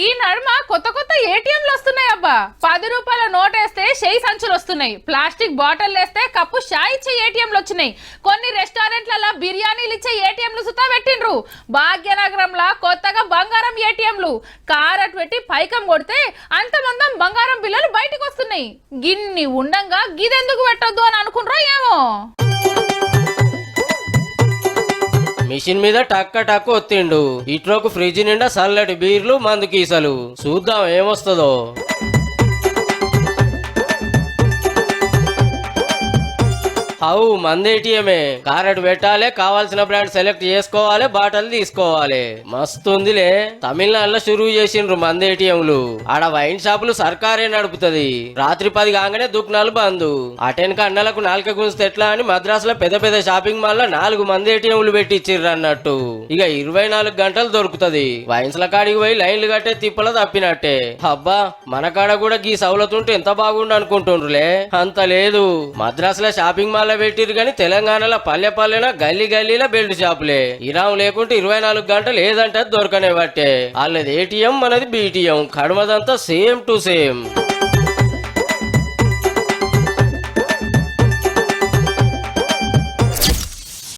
ఈ నడుమ కొత్త కొత్త ఏటీఎంలు వస్తున్నాయి అబ్బా. 10 రూపాయల నోట్ వేస్తే షేయి సంచులు వస్తున్నాయి. ప్లాస్టిక్ బాటిల్ వేస్తే కప్పు షాయి ఇచ్చే ఏటీఎంలు వచ్చినాయి. కొన్ని రెస్టారెంట్లలో బిర్యానీలు ఇచ్చే ఏటీఎంలు సుతా పెట్టిండ్రు. భాగ్యనగరంలో కొత్తగా బంగారం ఏటీఎంలు కారట్ పెట్టి పైకం కొడితే అంతమందం బంగారం బిల్లలు బయటకు వస్తున్నాయి. గిన్ని ఉండంగా గిదెందుకు పెట్టొద్దు అని అనుకుంటారో ఏమో. మిషన్ మీద టక్క టక్క ఒత్తిండు. ఇట్లోకి ఫ్రిడ్జ్ నిండా చల్లటి బీర్లు మందు కీసలు. చూద్దాం ఏమొస్తుందో. అవు మంది ఏటీఎమే. కారెట్ పెట్టాలి, కావాల్సిన బ్రాండ్ సెలెక్ట్ చేసుకోవాలి, బాటలు తీసుకోవాలి. మస్తుందిలే. తమిళనాడులో షురువు చేసిండ్రు మంది ఏటీఎంలు. ఆడ వైన్ షాపులు సర్కారే నడుపుతుంది. రాత్రి 10 కాగానే దుకాణాలు బంద్. అటెన్క అన్నలకు నాలుక గుంజితే ఎట్లా అని మద్రాసులో పెద్ద పెద్ద షాపింగ్ మాల్ లో 4 మంది ఏటీఎంలు పెట్టిచ్చిర్రు అన్నట్టు. ఇక 24 గంటలు దొరుకుతుంది. వైన్స్ ల కాడికి పోయి లైన్లు కట్టే తిప్పల తప్పినట్టే. అబ్బా మన కాడ కూడా గీ సౌలత్ ఉంటే ఎంత బాగుండు అనుకుంటుండ్రులే. అంత లేదు. మద్రాసులో షాపింగ్ మాల్ పెట్టిరు కానీ తెలంగాణలో పల్లె పల్లెన గల్లీ గల్లీలో బెల్ట్ షాపులే. ఇరాం లేకుంటే 24 గంటలు ఏదంటే దొరకనే బట్టే. వాళ్ళది ఏటీఎం మనది బీటీఎం. కడమదంతా సేమ్ టు సేమ్.